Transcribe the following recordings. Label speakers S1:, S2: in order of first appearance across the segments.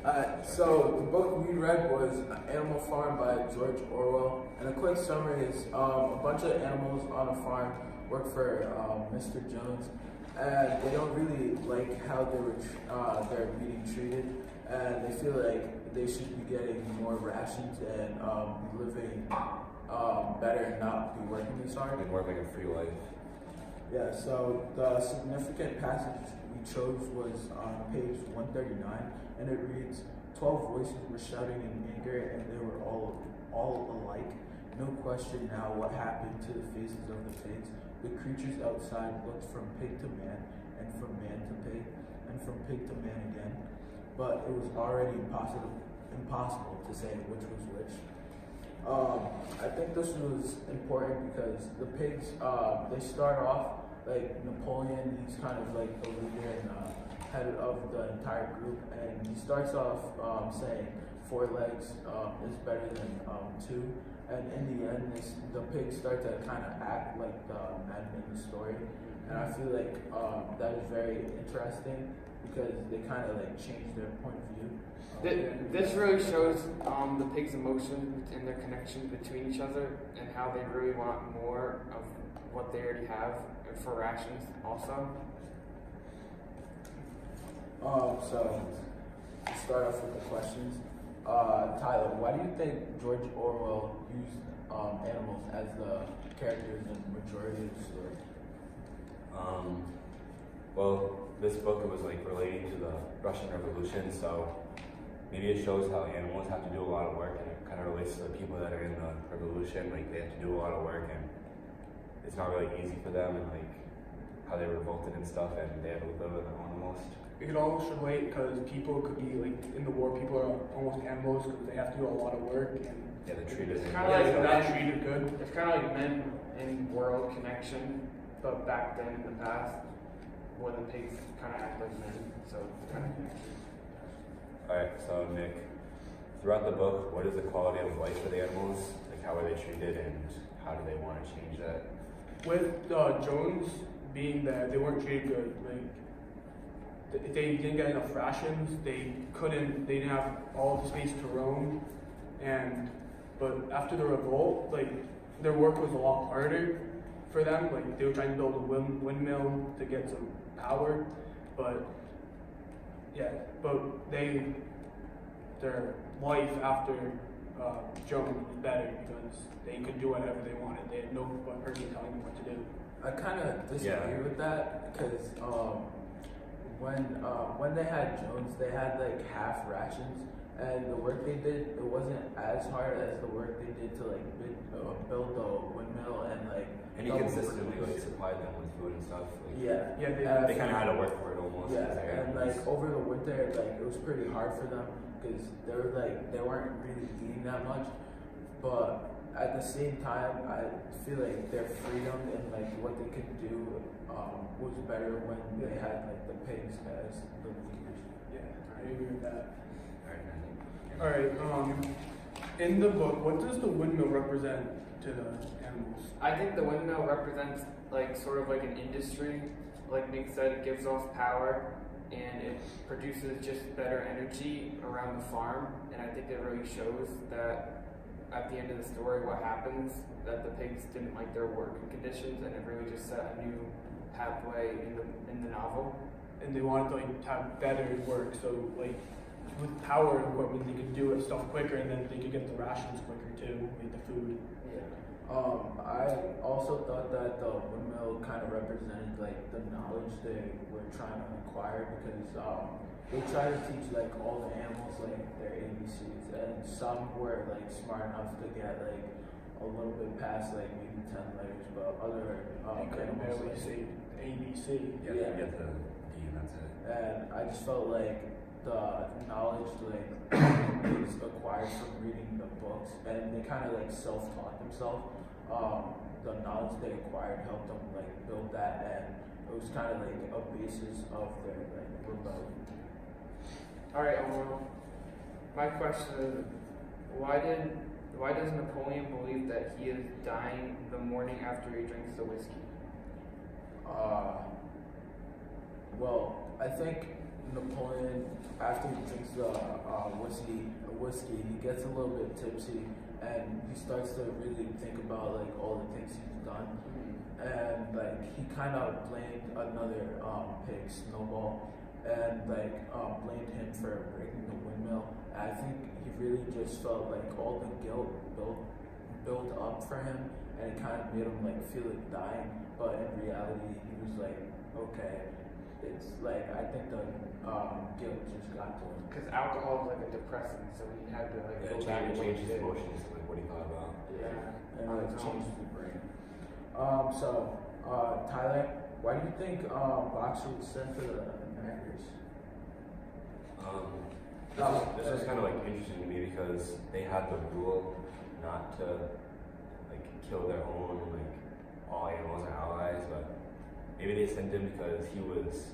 S1: So the book we read was Animal Farm by George Orwell, and a quick summary is a bunch of animals on a farm work for Mr. Jones, and they don't really like how they're being treated, and they feel like they should be getting more rations and living better and not be working as hard.
S2: And more of like a free life.
S1: Yeah, so the significant passage we chose was on page 139, and it reads, 12 voices were shouting in anger, and they were all alike. No question now what happened to the faces of the pigs. The creatures outside looked from pig to man, and from man to pig, and from pig to man again. But it was already impossible to say which was which. I think this was important because the pigs, they start off like Napoleon. He's kind of like the leader and head of the entire group, and he starts off saying 4 legs is better than 2, and in the end, the pigs start to kind of act like the men in the story, and I feel like that is very interesting because they kind of like change their point of view.
S3: This really shows the pigs' emotions and their connection between each other and how they really want more of what they already have and for rations also.
S1: So to start off with the questions, Tyler, why do you think George Orwell used animals as the characters in the majority of the story?
S2: Well, this book was like relating to the Russian Revolution, so maybe it shows how animals have to do a lot of work, and it kind of relates to the people that are in the revolution. Like they have to do a lot of work, and it's not really easy for them, and like how they revolted and stuff, and they had to live with their own almost.
S4: It could almost relate because people could be like in the war. People are almost animals because they have to do a lot of work and
S2: Yeah, they're treated.
S3: Kind of like
S4: they're not
S3: men.
S4: treated good.
S3: It's kind of like men in world connection, but back then in the past, where the pigs kind of act like men, so kind of connection.
S2: Alright, so Nick, throughout the book, what is the quality of life for the animals? Like how are they treated, and how do they want to change that?
S4: With Jones being that they weren't treated good, like if they didn't get enough rations, they didn't have all the space to roam, but after the revolt, like their work was a lot harder for them. Like they were trying to build a windmill to get some power, but their life after Jones was better because they could do whatever they wanted. They had no person telling them what to do.
S1: I kind of disagree with that because when they had Jones, they had like half rations, and the work they did, it wasn't as hard as the work they did to like build the windmill and like.
S2: And he consistently like supplied them with food and stuff. Like,
S4: They
S2: they kind of had to work for it almost.
S1: Yeah,
S2: 'cause they're
S1: and
S2: animals.
S1: like over the winter, like it was pretty hard for them because they weren't really eating that much, but at the same time, I feel like their freedom and like what they could do was better when they had like the pigs as the leaders.
S4: Yeah, I agree with that.
S2: Alright,
S4: All right. In the book, what does the windmill represent to the animals?
S3: I think the windmill represents like sort of like an industry. Like Nick said, it gives off power and it produces just better energy around the farm. And I think it really shows that at the end of the story, what happens, that the pigs didn't like their working conditions, and it really just set a new pathway in the novel.
S4: And they wanted to like have better work, so like with power equipment, they could do stuff quicker, and then they could get the rations quicker too, like the food.
S1: I also thought that the windmill kind of represented like the knowledge they were trying to acquire because they try to teach like all the animals like their ABCs, and some were like smart enough to get like a little bit past like maybe 10 letters, but other
S4: They could
S1: animals
S4: barely
S1: like,
S4: say ABC.
S2: yeah,
S1: Yeah.
S2: you get the D and that's it.
S1: and I just felt like the knowledge like is acquired from reading the books, and they kind of like self-taught themselves. The knowledge they acquired helped them like build that, and it was kind of like a basis of their like rebellion.
S3: All right, my question is, why does Napoleon believe that he is dying the morning after he drinks the whiskey?
S1: Well, I think Napoleon, after he drinks the whiskey, he gets a little bit tipsy, and he starts to really think about like all the things he's done, and like he kind of blamed another pig, Snowball, and like blamed him for breaking the windmill. And I think he really just felt like all the guilt built up for him, and it kind of made him like feel like dying. But in reality, he was like, okay, it's like I think the guilt just got to him.
S3: Because alcohol is like a depressant, so he had to like
S2: Yeah,
S3: go back
S2: it
S3: and
S2: changed his
S3: did.
S2: emotions to like what he thought about.
S3: Yeah.
S1: And it changes the brain. Tyler, why do you think Boxer was sent to the Knackers?
S2: This was kind of like interesting to me because they had the rule not to like kill their own like all animals are allies, but maybe they sent him because he was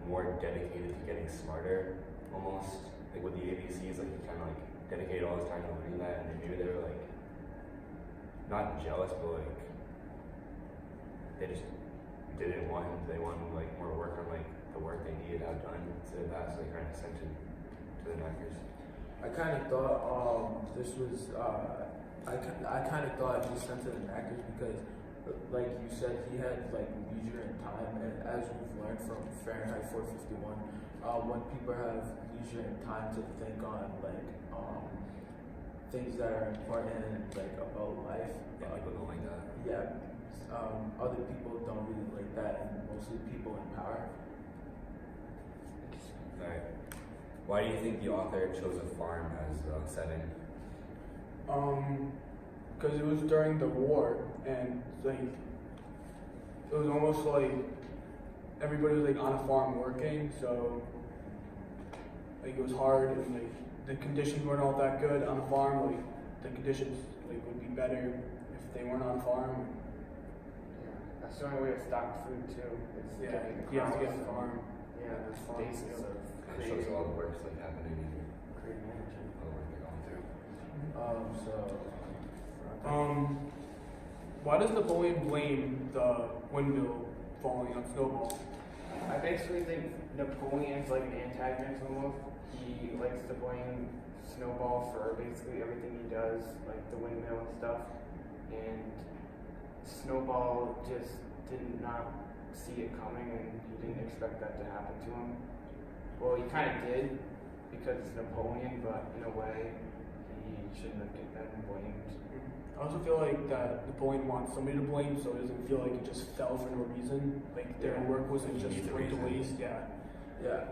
S2: more dedicated to getting smarter, almost like with the ABCs. Like he kind of like dedicated all his time to learning that, and maybe they were like not jealous, but like they just didn't want him. They wanted like more work on like the work they needed to have done. So that's like kind of sent him to the Knackers.
S1: I kind of thought this was. I kind of thought he was sent to the Knackers because, like you said, he had like leisure and time, and as we've learned from Fahrenheit 451, when people have leisure and time to think on like things that are important like about life.
S2: Yeah, people don't like that.
S1: Yeah, other people don't really like that, and mostly people in power.
S2: Alright. Why do you think the author chose a farm as the setting?
S4: Because it was during the war, and like it was almost like everybody was like on a farm working, so like it was hard, and like the conditions weren't all that good on a farm. Like the conditions like would be better if they weren't on a farm.
S3: Yeah. That's the only way to stock food too. Is
S4: Yeah,
S3: getting the
S4: you have to get
S3: crops.
S4: a farm.
S3: Yeah, that's the
S4: Farm
S3: basis
S4: skill.
S3: of
S2: Kind of shows a lot of work like happening and
S3: creating energy.
S2: all the work they're going through.
S4: Why does Napoleon blame the windmill falling on Snowball?
S3: I basically think Napoleon's like an antagonist almost. He likes to blame Snowball for basically everything he does, like the windmill and stuff. And Snowball just did not see it coming, and he didn't expect that to happen to him. Well, he kind of did because it's Napoleon, but in a way, he shouldn't have been blamed.
S4: I also feel like that Napoleon wants somebody to blame, so it doesn't feel like it just fell for no reason. Like their
S3: Yeah.
S4: work wasn't
S2: You
S4: just
S2: need the
S4: thrown to
S2: reason.
S4: waste. Yeah.
S1: Yeah.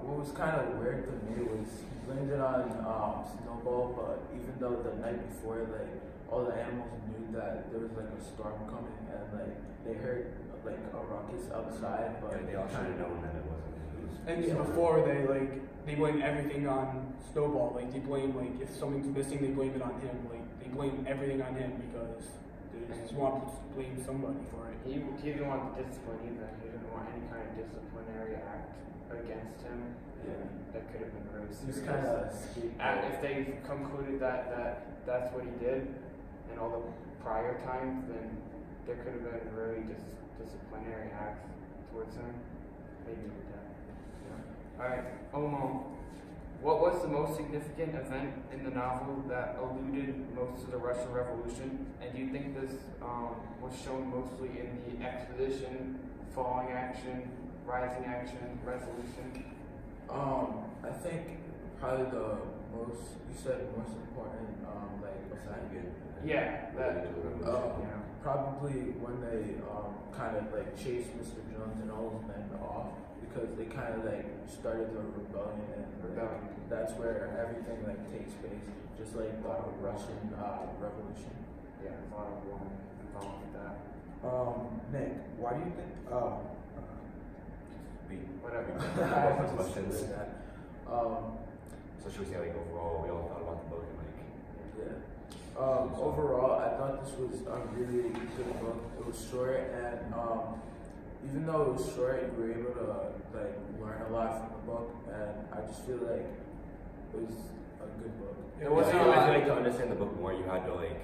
S1: What was kind of weird to me was he blamed it on Snowball, but even though the night before, like all the animals knew that there was like a storm coming, and like they heard like a ruckus outside, but
S2: Yeah, they all should have known that it wasn't. It was
S4: And
S1: Yeah.
S4: before they blame everything on Snowball. Like they blame like if something's missing, they blame it on him. Like they blame everything on him because they just want to blame somebody for it.
S3: He didn't want discipline either. He didn't want any kind of disciplinary act against him.
S1: Yeah.
S3: That could have been really
S1: he
S3: serious.
S1: was kind of
S3: If they concluded that that's what he did in all the prior times, then there could have been really disciplinary acts towards him. Maybe with that. Alright, what was the most significant event in the novel that alluded most to the Russian Revolution? And do you think this was shown mostly in the exposition, falling action, rising action, resolution?
S1: I think probably the most important like event.
S3: Yeah, that.
S1: Yeah. Probably when they kind of like chased Mr. Jones and all his men off because they kind of like started the rebellion, and
S3: Rebellion.
S1: that's where everything like takes place, just like the Russian Revolution.
S3: Yeah, there's a lot of women involved with that.
S1: Nick, why do you think?
S3: Whatever.
S1: I
S2: Questions?
S1: was just doing that.
S2: So should we say like overall we all thought about the book and like
S1: Yeah. Overall, I thought this was a really good book. It was short, and even though it was short, you were able to like learn a lot from the book. And I just feel like it was a good book.
S3: It wasn't
S2: I
S3: a lot.
S2: feel like to understand the book more you had to like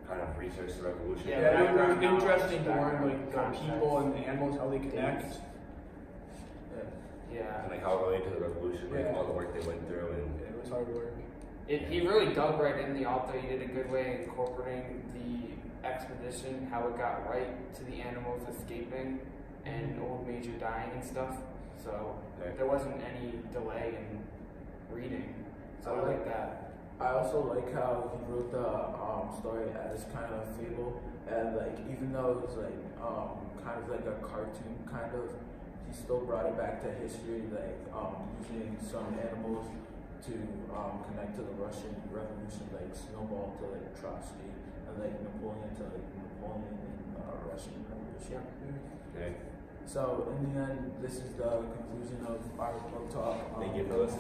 S2: kind of research the revolution.
S3: Yeah,
S4: Yeah, it was
S3: background
S4: interesting to
S3: knowledge,
S4: learn like the
S3: background
S4: people and
S3: context.
S4: the animals how they connect.
S1: Yeah.
S3: Yeah.
S2: and like how it related to the revolution, like
S4: Yeah.
S2: all the work they went through, and
S4: It was hard work.
S3: He really dug right in the Alta. He did a good way incorporating the expedition, how it got right to the animals escaping and Old Major dying and stuff. So
S2: Okay.
S3: there wasn't any delay in reading. So I like that.
S1: I also like how he wrote the story as kind of a fable, and like even though it was like kind of like a cartoon kind of, he still brought it back to history, like using some animals to connect to the Russian Revolution, like Snowball to like Trotsky, and like Napoleon to like Napoleon in the Russian Revolution.
S2: okay.
S1: So in the end, this is the conclusion of our book talk.
S2: Thank you for listening.